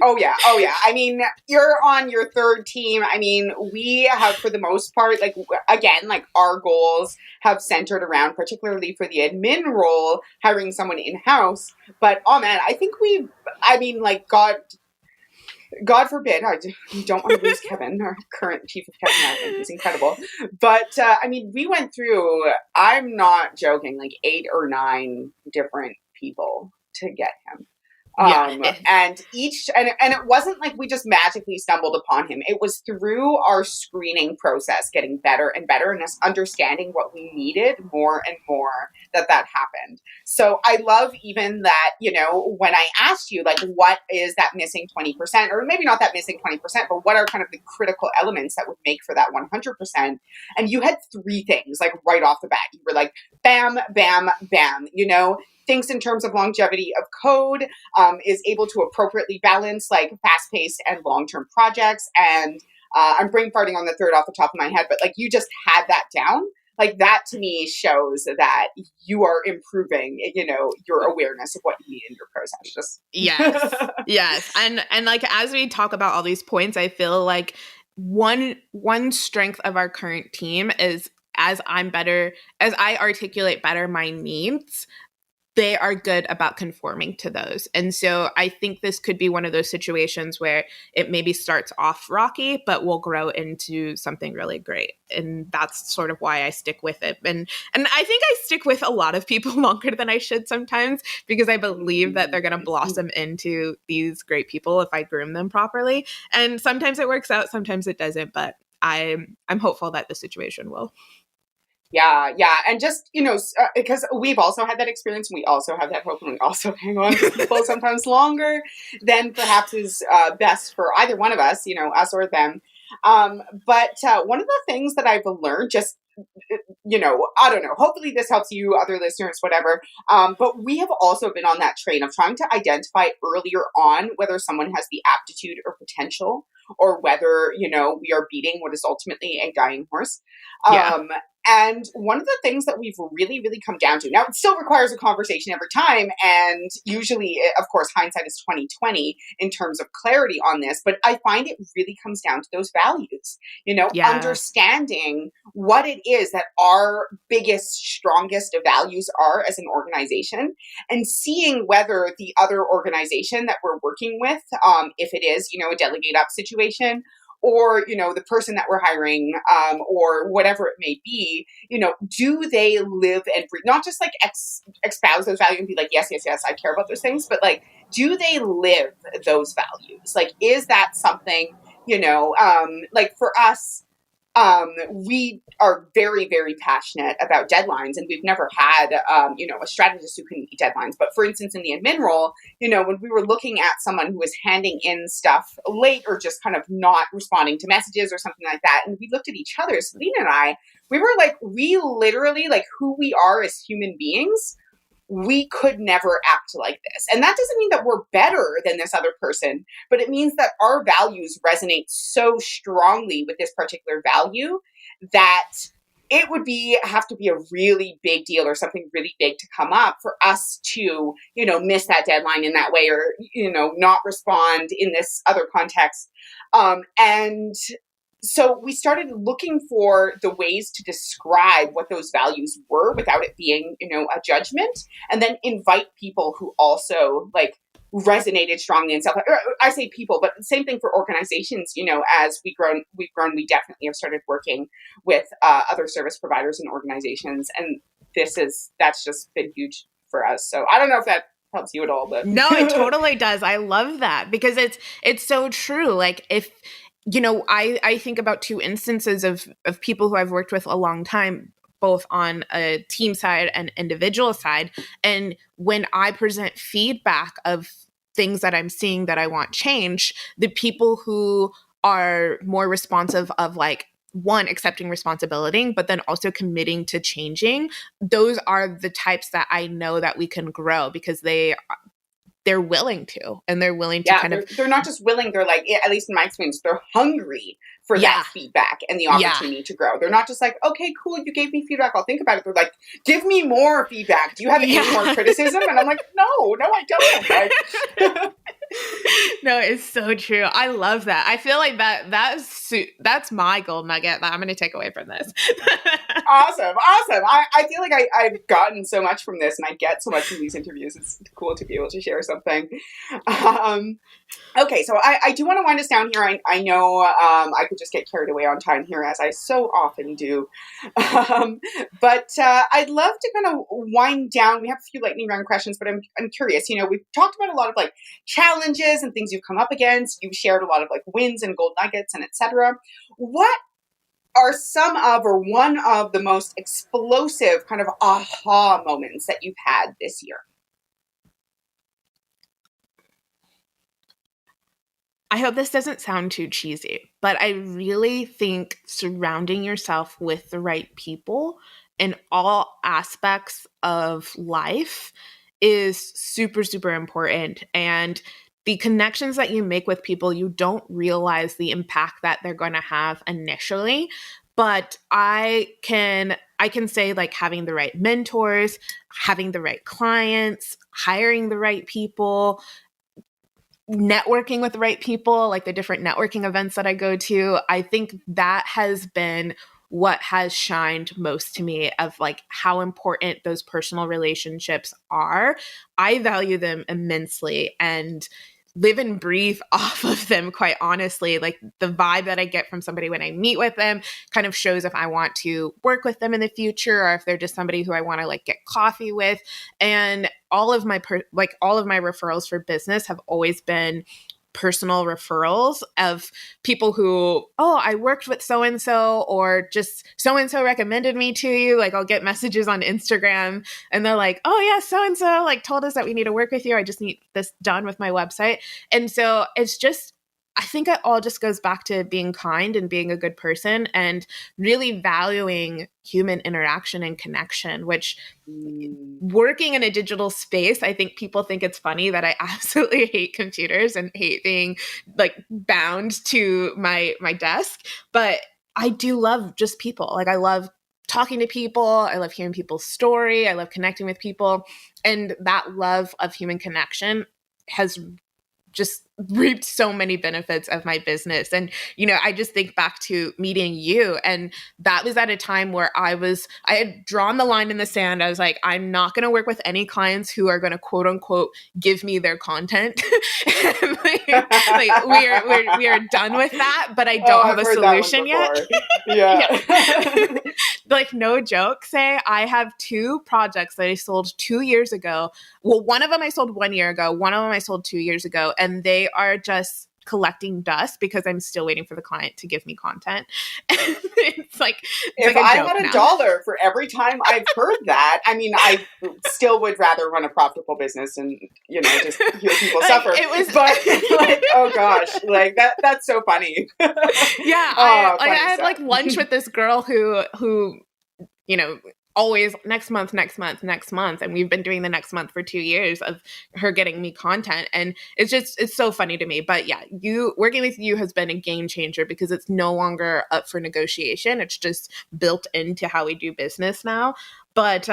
Oh yeah. I mean, you're on your third team. I mean, we have, for the most part, our goals have centered around, particularly for the admin role, hiring someone in-house. But, oh man, I think God forbid, I don't want to lose Kevin, our current chief of cabinet. He's incredible. But, we went through, I'm not joking, like 8 or 9 different people to get him. And it wasn't like we just magically stumbled upon him. It was through our screening process getting better and better, and us understanding what we needed more and more that happened. So I love even that, when I asked you, like, what is that missing 20%, or maybe not that missing 20%, but what are kind of the critical elements that would make for that 100%? And you had 3 things, like right off the bat. You were like, bam, bam, bam, thinks in terms of longevity of code, is able to appropriately balance like fast-paced and long-term projects. And I'm brain farting on the third off the top of my head, but like you just had that down. Like that to me shows that you are improving, your awareness of what you need in your process. Just Yes. Yes. And like as we talk about all these points, I feel like one strength of our current team is as I articulate better my needs, they are good about conforming to those. And so I think this could be one of those situations where it maybe starts off rocky, but will grow into something really great. And that's sort of why I stick with it. And I think I stick with a lot of people longer than I should sometimes, because I believe that they're going to blossom into these great people if I groom them properly. And sometimes it works out, sometimes it doesn't, but I'm hopeful that the situation will. Yeah. And just, because we've also had that experience, and we also have that hope, and we also hang on to people sometimes longer than perhaps is best for either one of us, us or them. But one of the things that I've learned, just, I don't know, hopefully this helps you, other listeners, whatever. But we have also been on that train of trying to identify earlier on whether someone has the aptitude or potential, or whether, we are beating what is ultimately a dying horse. Yeah. And one of the things that we've really, really come down to, now it still requires a conversation every time. And usually, of course, hindsight is 20/20 in terms of clarity on this. But I find it really comes down to those values, Yeah. understanding what it is that our biggest, strongest values are as an organization, and seeing whether the other organization that we're working with, if it is, a delegate up situation, or, the person that we're hiring, or whatever it may be, do they live and breathe, not just like espouse those values and be like, yes, I care about those things, but like, do they live those values? Like, is that something, like for us, we are very, very passionate about deadlines, and we've never had, a strategist who can meet deadlines. But for instance, in the admin role, when we were looking at someone who was handing in stuff late or just kind of not responding to messages or something like that, and we looked at each other, Selena and I, we were like, we literally, like who we are as human beings, we could never act like this. And that doesn't mean that we're better than this other person, but it means that our values resonate so strongly with this particular value that it would have to be a really big deal or something really big to come up for us to, miss that deadline in that way, or, not respond in this other context. And so we started looking for the ways to describe what those values were without it being, a judgment, and then invite people who also like resonated strongly and stuff. I say people, but same thing for organizations. As we've grown, we definitely have started working with other service providers and organizations, and that's just been huge for us. So I don't know if that helps you at all, but no, it totally does. I love that, because it's so true. Like if I think about two instances of people who I've worked with a long time, both on a team side and individual side. And when I present feedback of things that I'm seeing that I want change, the people who are more responsive of like, one, accepting responsibility, but then also committing to changing, those are the types that I know that we can grow, because they're willing to, and they're willing to they're not just willing, they're like, at least in my experience, they're hungry for that feedback and the opportunity to grow. They're not just like, okay, cool, you gave me feedback, I'll think about it. They're like, give me more feedback. Do you have any more criticism? And I'm like, no, I don't. Like, no, it's so true. I love that. I feel like that's my gold nugget that I'm going to take away from this. Awesome. I feel like I've gotten so much from this, and I get so much from these interviews. It's cool to be able to share something. Okay, so I do want to wind us down here. I know I could just get carried away on time here, as I so often do. But I'd love to kind of wind down. We have a few lightning round questions, but I'm curious. We've talked about a lot of like challenges and things you've come up against. You've shared a lot of like wins and gold nuggets and etc. What are some of, or one of the most explosive kind of aha moments that you've had this year? I hope this doesn't sound too cheesy, but I really think surrounding yourself with the right people in all aspects of life is super, super important. And the connections that you make with people, you don't realize the impact that they're going to have initially. But I can say, like, having the right mentors, having the right clients, hiring the right people, networking with the right people, like the different networking events that I go to, I think that has been what has shined most to me of like how important those personal relationships are. I value them immensely and live and breathe off of them, quite honestly. Like the vibe that I get from somebody when I meet with them kind of shows if I want to work with them in the future or if they're just somebody who I want to like get coffee with. And all of my all of my referrals for business have always been personal referrals of people who, oh, I worked with so and so, or just so and so recommended me to you. Like I'll get messages on Instagram and they're like, oh yeah, so and so like told us that we need to work with you. I just need this done with my website. And so it's just, I think it all just goes back to being kind and being a good person and really valuing human interaction and connection, which working in a digital space, I think people think it's funny that I absolutely hate computers and hate being like bound to my desk. But I do love just people. Like I love talking to people. I love hearing people's story. I love connecting with people. And that love of human connection has just reaped so many benefits of my business. And, you know, I just think back to meeting you. And that was at a time where I had drawn the line in the sand. I was like, I'm not going to work with any clients who are going to quote unquote, give me their content. We are done with that, but I don't have a solution yet. Yeah. Like no joke, say I have 2 projects that I sold 2 years ago. Well, one of them I sold 1 year ago. One of them I sold 2 years ago. And they are just collecting dust because I'm still waiting for the client to give me content. It's like if I had $1 for every time I've heard that, I mean, I still would rather run a profitable business and, you know, just hear people suffer. But like, oh gosh, like that's so funny. Yeah, I had like lunch with this girl who, you know, always next month. And we've been doing the next month for 2 years of her getting me content. And it's so funny to me. But yeah, working with you has been a game changer because it's no longer up for negotiation. It's just built into how we do business now. But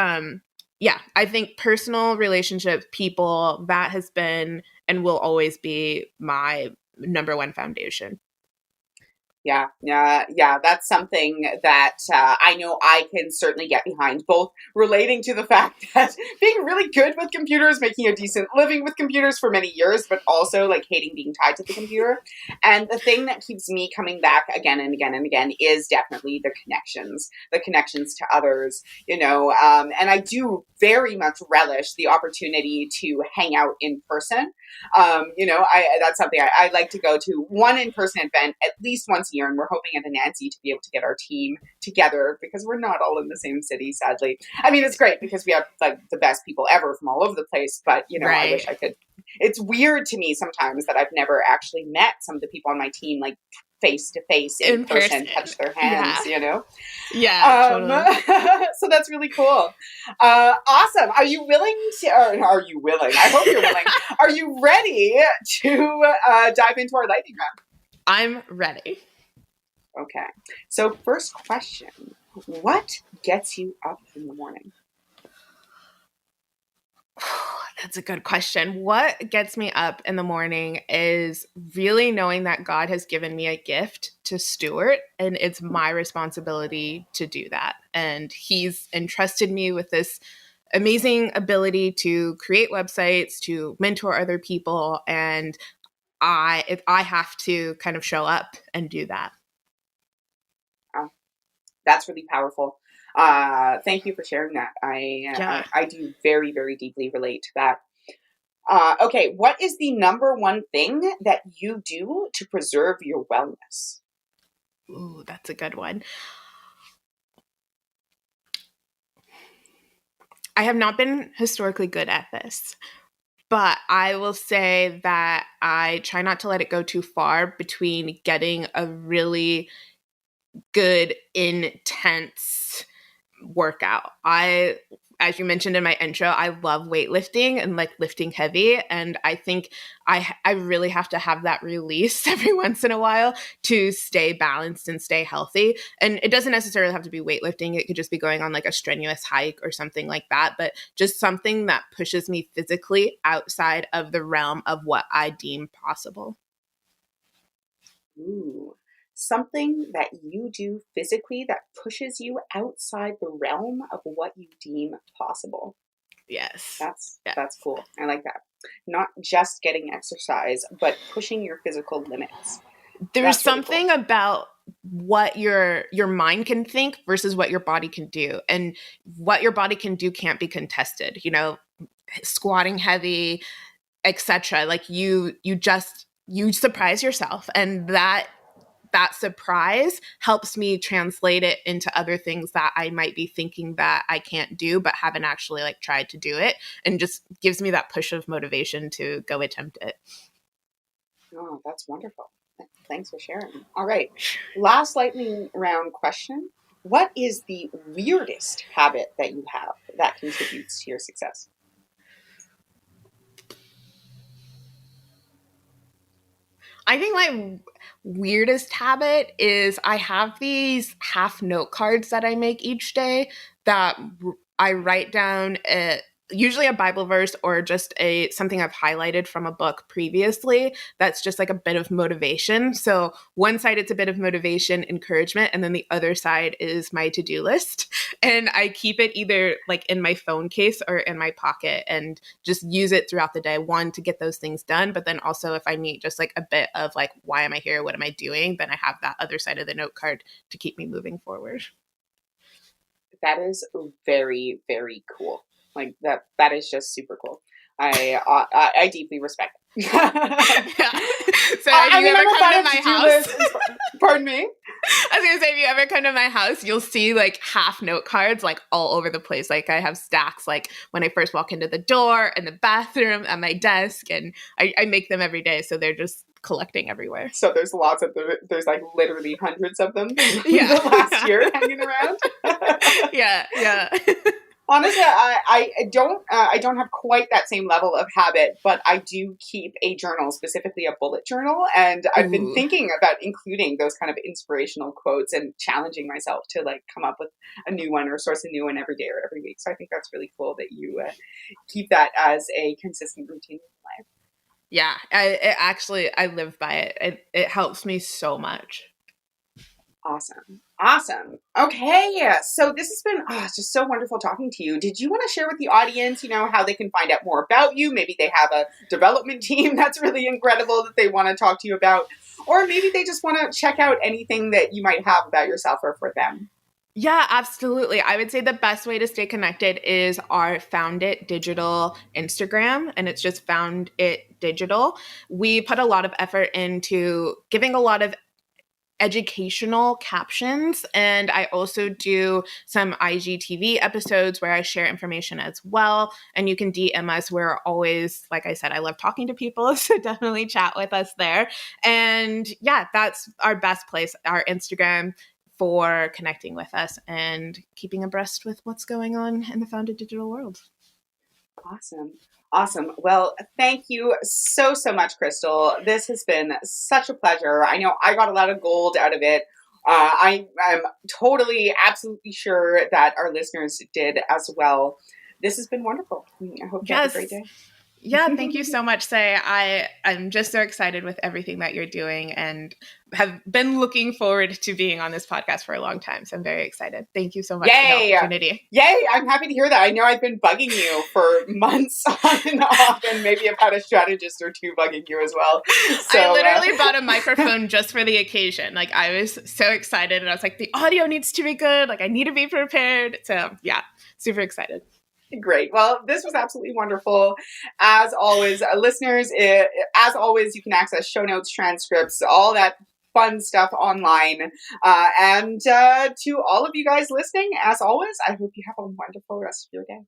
yeah, I think personal relationships, people, that has been and will always be my number one foundation. Yeah. That's something that I know I can certainly get behind, both relating to the fact that being really good with computers, making a decent living with computers for many years, but also like hating being tied to the computer. And the thing that keeps me coming back again and again and again is definitely the connections to others, you know, and I do very much relish the opportunity to hang out in person. You know, that's something I like to go to one in-person event at least once a year, and we're hoping at Anansi to be able to get our team together because we're not all in the same city, sadly. I mean, it's great because we have like the best people ever from all over the place, but you know, right. I wish I could. It's weird to me sometimes that I've never actually met some of the people on my team, like face to face in person, touch their hands, you know? Yeah. Totally. So that's really cool. Awesome. Are you willing to, or are you willing? I hope you're willing. Are you ready to dive into our lightning round? I'm ready. Okay. So first question, what gets you up in the morning? That's a good question. What gets me up in the morning is really knowing that God has given me a gift to steward, and it's my responsibility to do that. And He's entrusted me with this amazing ability to create websites, to mentor other people, and I have to kind of show up and do that. Oh, that's really powerful. Thank you for sharing that. I do very, very deeply relate to that. Okay, what is the number one thing that you do to preserve your wellness? Ooh, that's a good one. I have not been historically good at this, but I will say that I try not to let it go too far between getting a really good, intense workout. I as you mentioned in my intro, I love weightlifting and like lifting heavy. And I think I really have to have that release every once in a while to stay balanced and stay healthy. And it doesn't necessarily have to be weightlifting. It could just be going on like a strenuous hike or something like that, but just something that pushes me physically outside of the realm of what I deem possible. Ooh, something that you do physically that pushes you outside the realm of what you deem possible. Yes. That's cool. I like that. Not just getting exercise, but pushing your physical limits. There's something about what your mind can think versus what your body can do. And what your body can do can't be contested. You know, squatting heavy, etc. Like you surprise yourself, and that surprise helps me translate it into other things that I might be thinking that I can't do but haven't actually like tried to do it, and just gives me that push of motivation to go attempt it. Oh, that's wonderful. Thanks for sharing. All right. Last lightning round question. What is the weirdest habit that you have that contributes to your success? I think my weirdest habit is I have these half note cards that I make each day that I write down usually a Bible verse or just something I've highlighted from a book previously that's just like a bit of motivation. So one side, it's a bit of motivation, encouragement, and then the other side is my to-do list. And I keep it either like in my phone case or in my pocket and just use it throughout the day, one, to get those things done. But then also if I need just like a bit of like, why am I here? What am I doing? Then I have that other side of the note card to keep me moving forward. That is very, very cool. Like that is just super cool. I deeply respect it. Yeah. So if you ever come to my house, pardon me? I was going to say, if you ever come to my house, you'll see like half note cards like all over the place. Like I have stacks like when I first walk into the door, in the bathroom, at my desk, and I make them every day. So they're just collecting everywhere. So there's lots of there's like literally hundreds of them the last year hanging around. Yeah. Honestly, I don't have quite that same level of habit, but I do keep a journal, specifically a bullet journal, and I've been thinking about including those kind of inspirational quotes and challenging myself to like come up with a new one or source a new one every day or every week. So I think that's really cool that you keep that as a consistent routine in your life. Yeah, I live by it. It helps me so much. Awesome. Okay. So this has been just so wonderful talking to you. Did you want to share with the audience, how they can find out more about you? Maybe they have a development team that's really incredible that they want to talk to you about, or maybe they just want to check out anything that you might have about yourself or for them. Yeah, absolutely. I would say the best way to stay connected is our Found It Digital Instagram, and it's just Found It Digital. We put a lot of effort into giving a lot of educational captions, and I also do some IGTV episodes where I share information as well, and you can DM us. We're always, like I said, I love talking to people, so definitely chat with us there. And yeah, that's our best place, our Instagram, for connecting with us and keeping abreast with what's going on in the Found It Digital world. Awesome. Well, thank you so much, Crystal. This has been such a pleasure. I know I got a lot of gold out of it. I'm totally, absolutely sure that our listeners did as well. This has been wonderful. I hope you have a great day. Yeah, thank you so much, Say. I'm just so excited with everything that you're doing and have been looking forward to being on this podcast for a long time. So I'm very excited. Thank you so much for the opportunity. Yay! I'm happy to hear that. I know I've been bugging you for months on and off, and maybe I've had a strategist or two bugging you as well. So, I literally bought a microphone just for the occasion. Like, I was so excited, and I was like, the audio needs to be good. Like, I need to be prepared. So yeah, super excited. Great. Well, this was absolutely wonderful. As always, listeners, as always, you can access show notes, transcripts, all that fun stuff online. And to all of you guys listening, as always, I hope you have a wonderful rest of your day.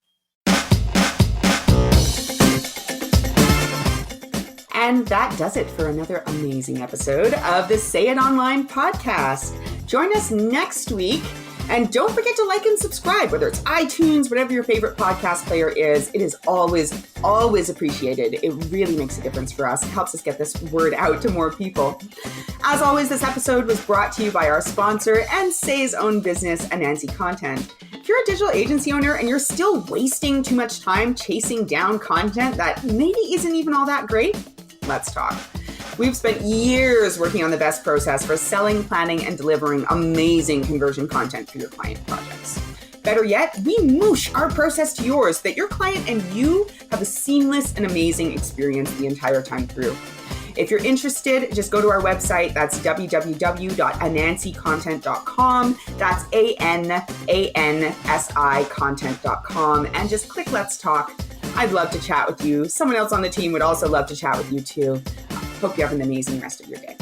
And that does it for another amazing episode of the Say It Online podcast. Join us next week And don't forget to like and subscribe, whether it's iTunes, whatever your favorite podcast player is. It is always, always appreciated. It really makes a difference for us. It helps us get this word out to more people. As always, this episode was brought to you by our sponsor and Say's own business, Anansi Content. If you're a digital agency owner and you're still wasting too much time chasing down content that maybe isn't even all that great, let's talk. We've spent years working on the best process for selling, planning, and delivering amazing conversion content for your client projects. Better yet, we moosh our process to yours so that your client and you have a seamless and amazing experience the entire time through. If you're interested, just go to our website. That's www.anansicontent.com. That's ANANSI content.com. And just click Let's Talk. I'd love to chat with you. Someone else on the team would also love to chat with you too. Hope you have an amazing rest of your day.